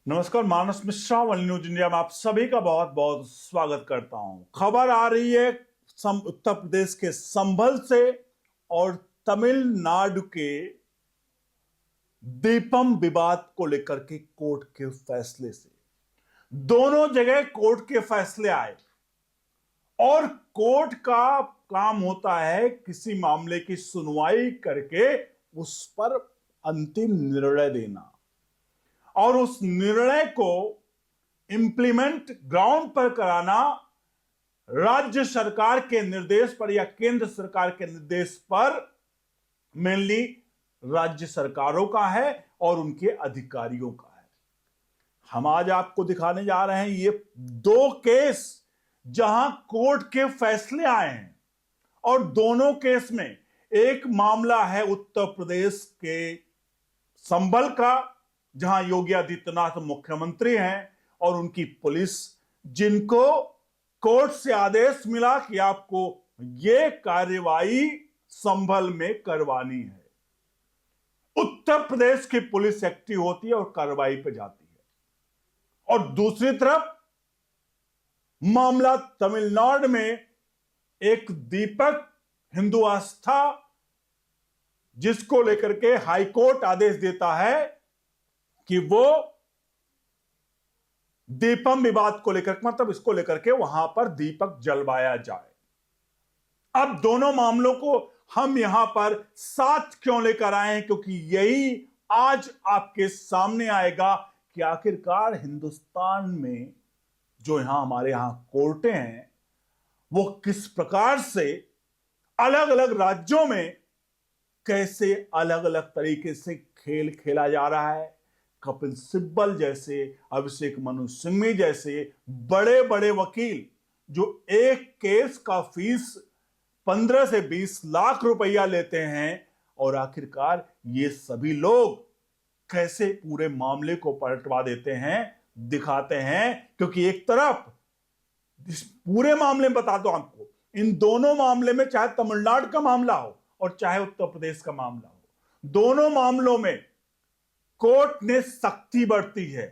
नमस्कार, मानस Mishra one news India में आप सभी का बहुत बहुत स्वागत करता हूं। खबर आ रही है उत्तर प्रदेश के संभल से और तमिलनाडु के दीपम विवाद को लेकर के कोर्ट के फैसले से। दोनों जगह कोर्ट के फैसले आए और कोर्ट का काम होता है किसी मामले की सुनवाई करके उस पर अंतिम निर्णय देना और उस निर्णय को इंप्लीमेंट ग्राउंड पर कराना राज्य सरकार के निर्देश पर या केंद्र सरकार के निर्देश पर मेनली राज्य सरकारों का है और उनके अधिकारियों का है। हम आज आपको दिखाने जा रहे हैं ये दो केस जहां कोर्ट के फैसले आए हैं और दोनों केस में एक मामला है उत्तर प्रदेश के संभल का, जहां योगी आदित्यनाथ मुख्यमंत्री हैं और उनकी पुलिस, जिनको कोर्ट से आदेश मिला कि आपको यह कार्यवाही संभल में करवानी है। उत्तर प्रदेश की पुलिस एक्टिव होती है और कार्रवाई पे जाती है। और दूसरी तरफ मामला तमिलनाडु में एक दीपक हिंदू आस्था, जिसको लेकर के हाईकोर्ट आदेश देता है कि वो दीपम विवाद को लेकर, मतलब इसको लेकर के वहां पर दीपक जलवाया जाए। अब दोनों मामलों को हम यहां पर साथ क्यों लेकर आए हैं, क्योंकि यही आज आपके सामने आएगा कि आखिरकार हिंदुस्तान में जो यहां हमारे यहां कोर्टें हैं वो किस प्रकार से अलग अलग राज्यों में कैसे अलग अलग तरीके से खेल खेला जा रहा है। कपिल सिब्बल जैसे, अभिषेक मनु सिंघवी जैसे बड़े बड़े वकील जो एक केस का फीस 15 से 20 लाख रुपया लेते हैं, और आखिरकार ये सभी लोग कैसे पूरे मामले को पलटवा देते हैं, दिखाते हैं। क्योंकि एक तरफ इस पूरे मामले में बता दो आपको, इन दोनों मामले में चाहे तमिलनाडु का मामला हो और चाहे उत्तर प्रदेश का मामला हो, दोनों मामलों में कोर्ट ने सख्ती बरती है।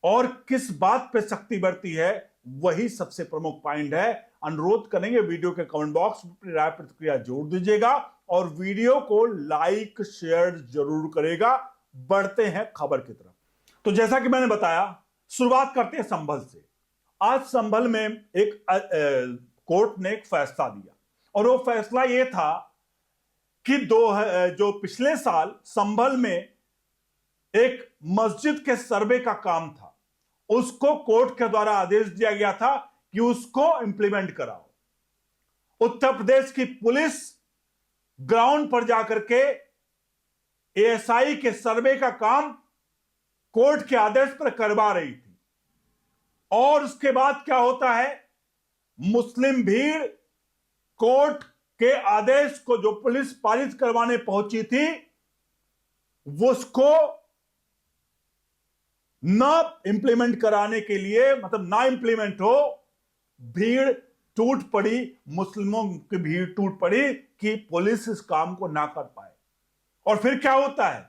और किस बात पे सख्ती बरती है वही सबसे प्रमुख पॉइंट है। अनुरोध करेंगे वीडियो के कमेंट बॉक्स में अपनी राय प्रतिक्रिया जोड़ दीजिएगा और वीडियो को लाइक शेयर जरूर करेगा। बढ़ते हैं खबर की तरफ। तो जैसा कि मैंने बताया, शुरुआत करते हैं संभल से। आज संभल में एक कोर्ट ने एक फैसला दिया और वो फैसला ये था कि जो पिछले साल संभल में एक मस्जिद के सर्वे का काम था, उसको कोर्ट के द्वारा आदेश दिया गया था कि उसको इंप्लीमेंट कराओ। उत्तर प्रदेश की पुलिस ग्राउंड पर जाकर के एएसआई के सर्वे का काम कोर्ट के आदेश पर करवा रही थी। और उसके बाद क्या होता है, मुस्लिम भीड़ कोर्ट के आदेश को जो पुलिस पारित करवाने पहुंची थी, वो उसको ना इंप्लीमेंट कराने के लिए, मतलब ना इंप्लीमेंट हो, भीड़ टूट पड़ी, मुस्लिमों की भीड़ टूट पड़ी कि पुलिस इस काम को ना कर पाए। और फिर क्या होता है,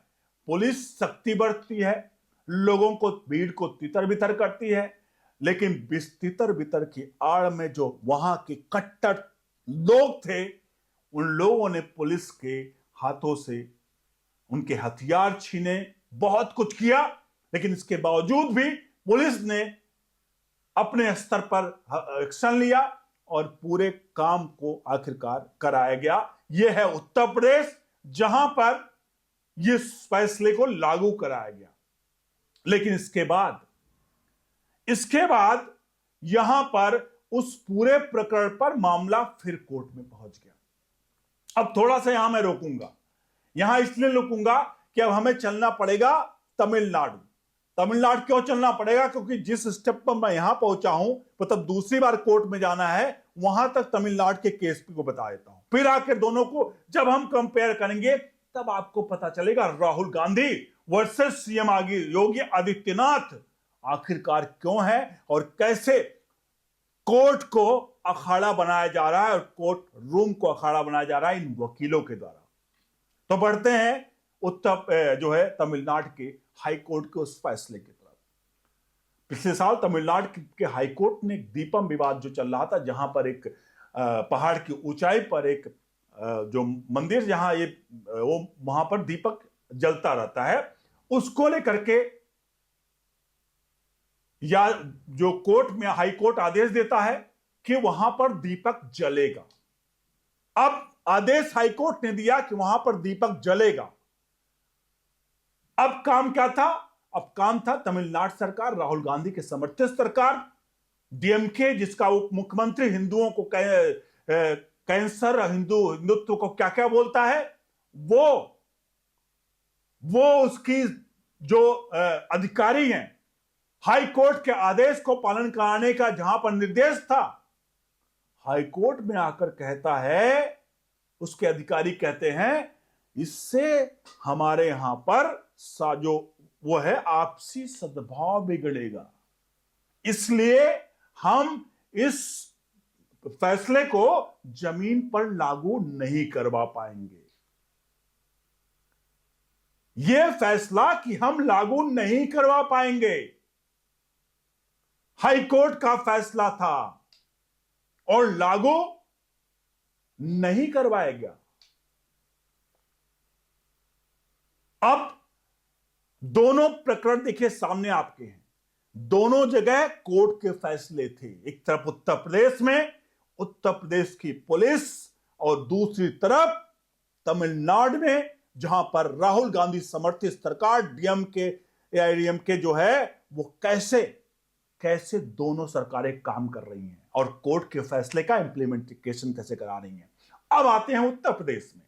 पुलिस सख्ती बरतती है, लोगों को, भीड़ को तितर बितर करती है, लेकिन तितर बितर की आड़ में जो वहां के कट्टर लोग थे, उन लोगों ने पुलिस के हाथों से उनके हथियार छीने, बहुत कुछ किया। लेकिन इसके बावजूद भी पुलिस ने अपने स्तर पर एक्शन लिया और पूरे काम को आखिरकार कराया गया। यह है उत्तर प्रदेश, जहां पर यह फैसले को लागू कराया गया। लेकिन इसके बाद यहां पर उस पूरे प्रकरण पर मामला फिर कोर्ट में पहुंच गया। अब थोड़ा सा यहां मैं रोकूंगा, यहां इसलिए रुकूंगा कि अब हमें चलना पड़ेगा तमिलनाडु। तमिलनाडु क्यों चलना पड़ेगा, क्योंकि जिस स्टेप पर मैं यहां पहुंचा हूं, मतलब दूसरी बार कोर्ट में जाना है, वहां तक तमिलनाडु के केस को बता देता हूं। फिर आकर दोनों को जब हम कंपेयर करेंगे तब आपको पता चलेगा राहुल गांधी वर्सेस सीएम योगी आदित्यनाथ आखिरकार क्यों है और कैसे कोर्ट को अखाड़ा बनाया जा रहा है और कोर्ट रूम को अखाड़ा बनाया जा रहा है इन वकीलों के द्वारा। तो बढ़ते हैं तमिलनाडु के हाई कोर्ट के उस फैसले की तरफ। पिछले साल तमिलनाडु के हाई कोर्ट ने दीपम विवाद जो चल रहा था, जहां पर एक पहाड़ की ऊंचाई पर एक जो मंदिर, जहां ये वो वहां पर दीपक जलता रहता है, उसको लेकर के या जो कोर्ट में हाई कोर्ट आदेश देता है कि वहां पर दीपक जलेगा। अब आदेश हाई कोर्ट ने दिया कि वहां पर दीपक जलेगा। अब काम क्या था? अब काम था तमिलनाडु सरकार, राहुल गांधी के समर्थित सरकार, डीएमके, जिसका उप मुख्यमंत्री हिंदुओं को कैंसर, हिंदुत्व को क्या क्या बोलता है, वो उसकी जो अधिकारी हैं, हाई कोर्ट के आदेश को पालन कराने का जहां पर निर्देश था, हाई कोर्ट में आकर कहता है, उसके अधिकारी कहते हैं, इससे हमारे यहां पर जो वो है आपसी सद्भाव बिगड़ेगा, इसलिए हम इस फैसले को जमीन पर लागू नहीं करवा पाएंगे। यह फैसला कि हम लागू नहीं करवा पाएंगे, हाई कोर्ट का फैसला था और लागू नहीं करवाया गया। अब दोनों प्रकरण देखिए सामने आपके हैं, दोनों जगह कोर्ट के फैसले थे। एक तरफ उत्तर प्रदेश में उत्तर प्रदेश की पुलिस और दूसरी तरफ तमिलनाडु में जहां पर राहुल गांधी समर्थित सरकार डीएमके एआईडीएमके जो है वो कैसे दोनों सरकारें काम कर रही हैं और कोर्ट के फैसले का इंप्लीमेंटेशन कैसे करा रही हैं। अब आते हैं उत्तर प्रदेश में,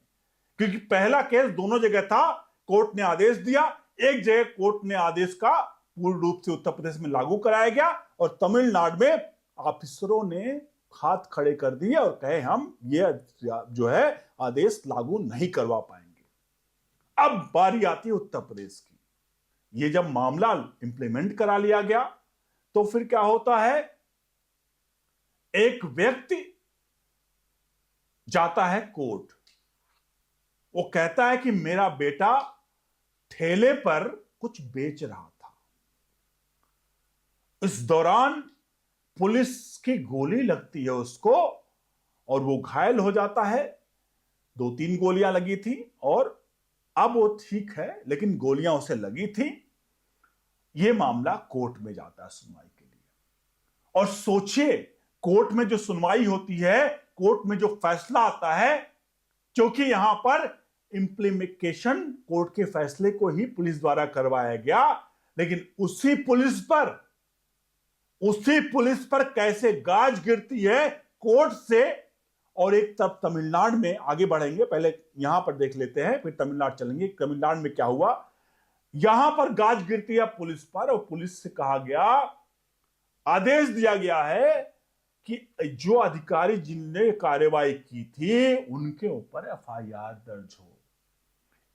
क्योंकि पहला केस दोनों जगह था, कोर्ट ने आदेश दिया, एक जगह कोर्ट ने आदेश का पूर्ण रूप से उत्तर प्रदेश में लागू कराया गया और तमिलनाडु में ऑफिसरों ने हाथ खड़े कर दिए और कहे हम ये जो है आदेश लागू नहीं करवा पाएंगे। अब बारी आती है उत्तर प्रदेश की। ये जब मामला इंप्लीमेंट करा लिया गया तो फिर क्या होता है, एक व्यक्ति जाता है कोर्ट, वो कहता है कि मेरा बेटा ठेले पर कुछ बेच रहा था, इस दौरान पुलिस की गोली लगती है उसको और वो घायल हो जाता है। 2-3 गोलियां लगी थी और अब वो ठीक है, लेकिन गोलियां उसे लगी थी। ये मामला कोर्ट में जाता है सुनवाई के लिए, और सोचिए कोर्ट में जो सुनवाई होती है, कोर्ट में जो फैसला आता है, क्योंकि यहां पर इंप्लीमेंटेशन कोर्ट के फैसले को ही पुलिस द्वारा करवाया गया, लेकिन उसी पुलिस पर कैसे गाज गिरती है कोर्ट से। और एक तब तमिलनाडु में आगे बढ़ेंगे, पहले यहां पर देख लेते हैं फिर तमिलनाडु चलेंगे। तमिलनाडु में क्या हुआ, यहां पर गाज गिरती है पुलिस पर और पुलिस से कहा गया, आदेश दिया गया है कि जो अधिकारी जिनने कार्रवाई की थी उनके ऊपर एफआईआर दर्ज हो,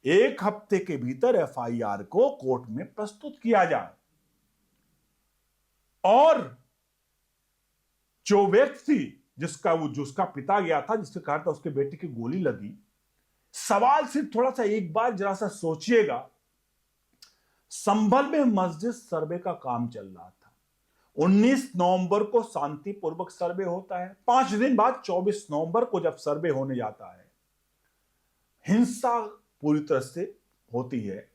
1 हफ्ते के भीतर एफआईआर को कोर्ट में प्रस्तुत किया जाए। और जो व्यक्ति जिसका पिता गया था, जिसके कहा था उसके बेटे की गोली लगी, सवाल सिर्फ थोड़ा सा एक बार जरा सा सोचिएगा, संभल में मस्जिद सर्वे का काम चल रहा था, 19 नवंबर को शांतिपूर्वक सर्वे होता है, 5 दिन बाद 24 नवंबर को जब सर्वे होने जाता है, हिंसा पूरी तरह से होती है।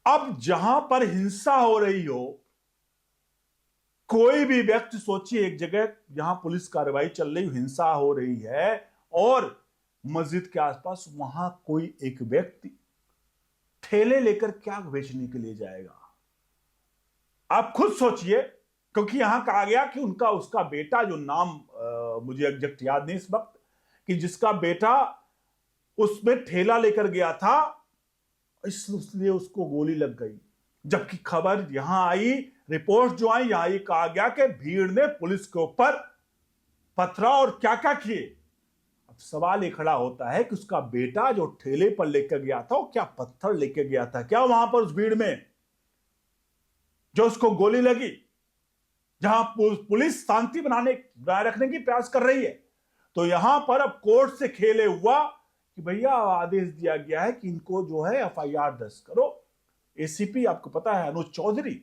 अब जहां पर हिंसा हो रही हो, कोई भी व्यक्ति सोचिए, एक जगह जहां पुलिस कार्रवाई चल रही, हिंसा हो रही है और मस्जिद के आसपास, वहां कोई एक व्यक्ति ठेले लेकर क्या बेचने के लिए जाएगा? आप खुद सोचिए, क्योंकि यहां कहा गया कि उसका बेटा, जो नाम मुझे एग्जैक्ट याद नहीं इस वक्त, कि जिसका बेटा उसमें ठेला लेकर गया था, इसलिए उसको गोली लग गई। जबकि खबर यहां आई, रिपोर्ट जो आई, यहां कहा गया कि भीड़ ने पुलिस के ऊपर पथरा और क्या क्या किए। अब सवाल ये खड़ा होता है कि उसका बेटा जो ठेले पर लेकर गया था, वो क्या पत्थर लेकर गया था क्या वहां पर उस भीड़ में जो उसको गोली लगी, जहां पुलिस शांति बनाए रखने की प्रयास कर रही है। तो यहां पर अब कोर्ट से खेले हुआ कि भैया आदेश दिया गया है कि इनको जो है एफआईआर दर्ज करो, एसीपी आपको पता है अनुज चौधरी,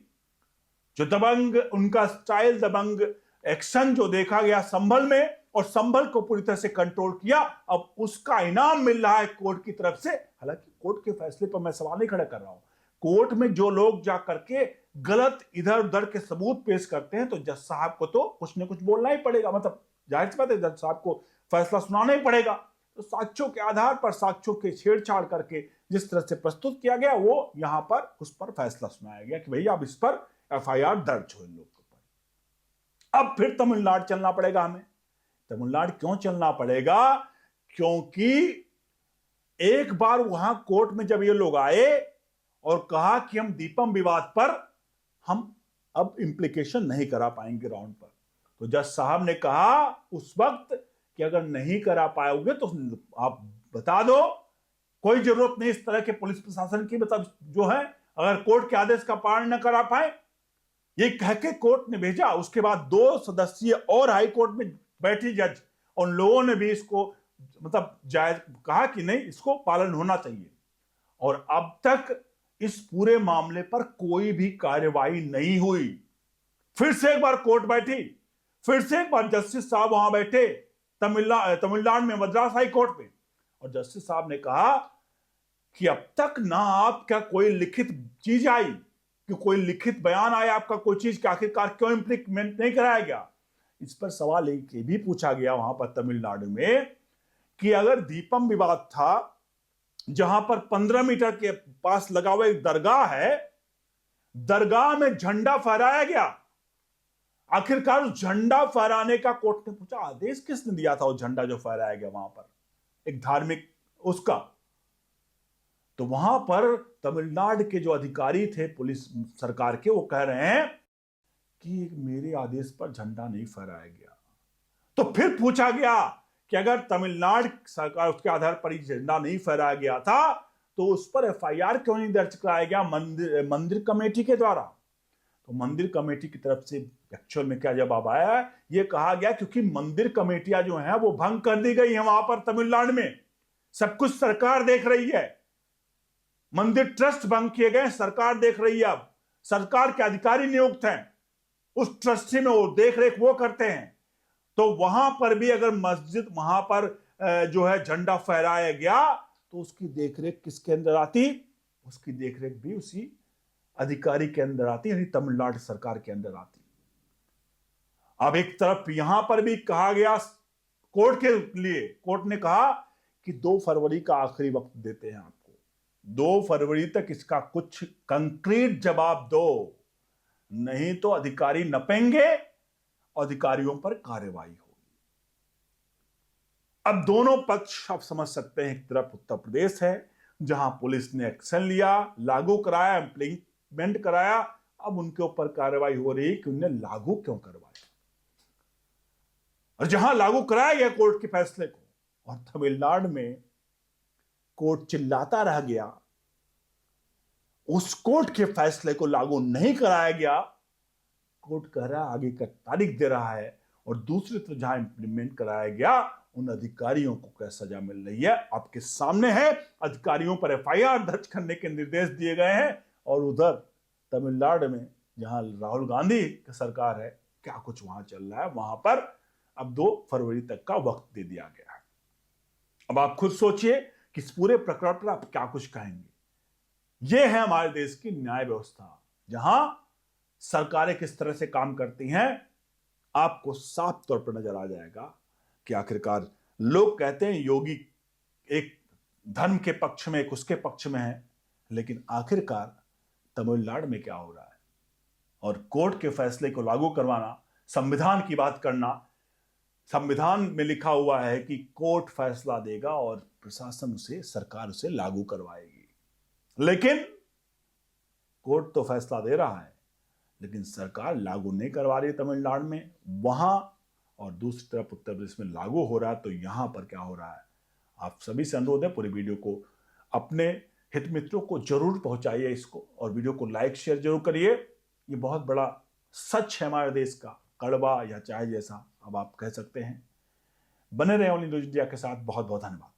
जो दबंग, उनका स्टाइल दबंग एक्शन जो देखा गया संभल में, और संभल को पूरी तरह से कंट्रोल किया, अब उसका इनाम मिल रहा है कोर्ट की तरफ से। हालांकि कोर्ट के फैसले पर मैं सवाल नहीं खड़ा कर रहा हूं। कोर्ट में जो लोग जा करके गलत इधर उधर के सबूत पेश करते हैं, तो जज साहब को तो कुछ न कुछ बोलना ही पड़ेगा, मतलब जाहिर सी बात है, जज साहब को फैसला सुनाना ही पड़ेगा। तो साक्ष्यों के आधार पर, साक्ष्यों के छेड़छाड़ करके जिस तरह से प्रस्तुत किया गया, वो यहां पर उस पर फैसला सुनाया गया कि भैया अब इस पर एफआईआर दर्ज हो इन लोग के ऊपर। अब फिर तमिलनाडु चलना पड़ेगा हमें। तमिलनाडु क्यों चलना पड़ेगा? क्योंकि एक बार वहां कोर्ट में जब ये लोग आए और कहा कि हम दीपम विवाद पर हम अब इंप्लीकेशन नहीं करा पाएंगे ग्राउंड पर, तो जज साहब ने कहा उस वक्त कि अगर नहीं करा पाओगे तो आप बता दो, कोई जरूरत नहीं इस तरह के पुलिस प्रशासन की, मतलब जो है अगर कोर्ट के आदेश का पालन न करा पाए, ये कह के कोर्ट ने भेजा। उसके बाद 2 सदस्यीय और हाई कोर्ट में बैठी जज, उन लोगों ने भी इसको मतलब जायज कहा कि नहीं, इसको पालन होना चाहिए। और अब तक इस पूरे मामले पर कोई भी कार्रवाई नहीं हुई। फिर से एक बार कोर्ट बैठी, फिर से एक बार जस्टिस साहब वहां बैठे तमिलनाडु में मद्रास हाई कोर्ट में, और जस्टिस साहब ने कहा कि अब तक ना आपका कोई लिखित चीज आई, कि कोई लिखित बयान आया आपका कोई चीज कि आखिरकार क्यों इंप्लीमेंट नहीं कराया गया। इस पर सवाल ये भी पूछा गया वहां पर तमिलनाडु में कि अगर दीपम विवाद था, जहां पर 15 मीटर के पास लगा हुआ एक दरगाह है, दरगाह में झंडा फहराया गया, आखिरकार उस झंडा फहराने का कोर्ट ने पूछा आदेश किसने दिया था, उस झंडा जो फहराया गया वहां पर एक धार्मिक उसका। तो वहां पर तमिलनाडु के जो अधिकारी थे पुलिस सरकार के, वो कह रहे हैं कि मेरे आदेश पर झंडा नहीं फहराया गया। तो फिर पूछा गया कि अगर तमिलनाडु सरकार उसके आधार पर झंडा नहीं फहराया गया था, तो उस पर एफआईआर क्यों नहीं दर्ज कराया गया मंदिर कमेटी के द्वारा। तो मंदिर कमेटी की तरफ से एक्चुअल में क्या जवाब आया है, यह कहा गया क्योंकि मंदिर कमेटियां जो हैं वो भंग कर दी गई हैं वहां पर तमिलनाडु में, सब कुछ सरकार देख रही है। मंदिर ट्रस्ट भंग किए गए, सरकार देख रही है। अब सरकार के अधिकारी नियुक्त हैं उस ट्रस्टी में, वो देख रेख वो करते हैं। तो वहां पर भी अगर मस्जिद वहां पर जो है झंडा फहराया गया, तो उसकी देखरेख किसके अंदर आती? उसकी देखरेख भी उसी अधिकारी के अंदर आती, यानी तमिलनाडु सरकार के अंदर आती। अब एक तरफ यहां पर भी कहा गया कोर्ट के लिए, कोर्ट ने कहा कि 2 फरवरी का आखिरी वक्त देते हैं आपको, 2 फरवरी तक इसका कुछ कंक्रीट जवाब दो, नहीं तो अधिकारी नपेंगे, अधिकारियों पर कार्रवाई होगी। अब दोनों पक्ष आप समझ सकते हैं, एक तरफ उत्तर प्रदेश है जहां पुलिस ने एक्शन लिया, लागू कराया, इंप्लीमेंट कराया, अब उनके ऊपर कार्रवाई हो रही कि उन्हें लागू क्यों करवाया, और जहां लागू कराया गया कोर्ट के फैसले को, और तमिलनाडु में कोर्ट चिल्लाता रह गया, उस कोर्ट के फैसले को लागू नहीं कराया गया, कोर्ट कह रहा है आगे का तारीख दे रहा है, और दूसरी तरफ जहां इंप्लीमेंट कराया गया उन अधिकारियों को क्या सजा मिल रही है आपके सामने है। अधिकारियों पर एफआईआर दर्ज करने के निर्देश दिए गए हैं, और उधर तमिलनाडु में जहां राहुल गांधी की सरकार है, क्या कुछ वहां चल रहा है, वहां पर अब 2 फरवरी तक का वक्त दे दिया गया है। अब आप खुद सोचिए कि इस पूरे प्रकरण पर आप क्या कुछ कहेंगे। यह है हमारे देश की न्याय व्यवस्था, जहां सरकारें किस तरह से काम करती हैं, आपको साफ तौर पर नजर आ जाएगा कि आखिरकार लोग कहते हैं योगी एक धर्म के पक्ष में, एक उसके पक्ष में है, लेकिन आखिरकार तमिलनाडु में क्या हो रहा है। और कोर्ट के फैसले को लागू करवाना, संविधान की बात करना, संविधान में लिखा हुआ है कि कोर्ट फैसला देगा और प्रशासन उसे, सरकार उसे लागू करवाएगी, लेकिन कोर्ट तो फैसला दे रहा है लेकिन सरकार लागू नहीं करवा रही है तमिलनाडु में वहां, और दूसरी तरफ उत्तर प्रदेश में लागू हो रहा है। तो यहां पर क्या हो रहा है, आप सभी से अनुरोध है पूरी वीडियो को अपने हित मित्रों को जरूर पहुंचाइए इसको, और वीडियो को लाइक शेयर जरूर करिए। ये बहुत बड़ा सच है हमारे देश का, कड़वा या चाहे जैसा अब आप कह सकते हैं। बने रहे ओनली न्यूज इंडिया के साथ। बहुत बहुत धन्यवाद।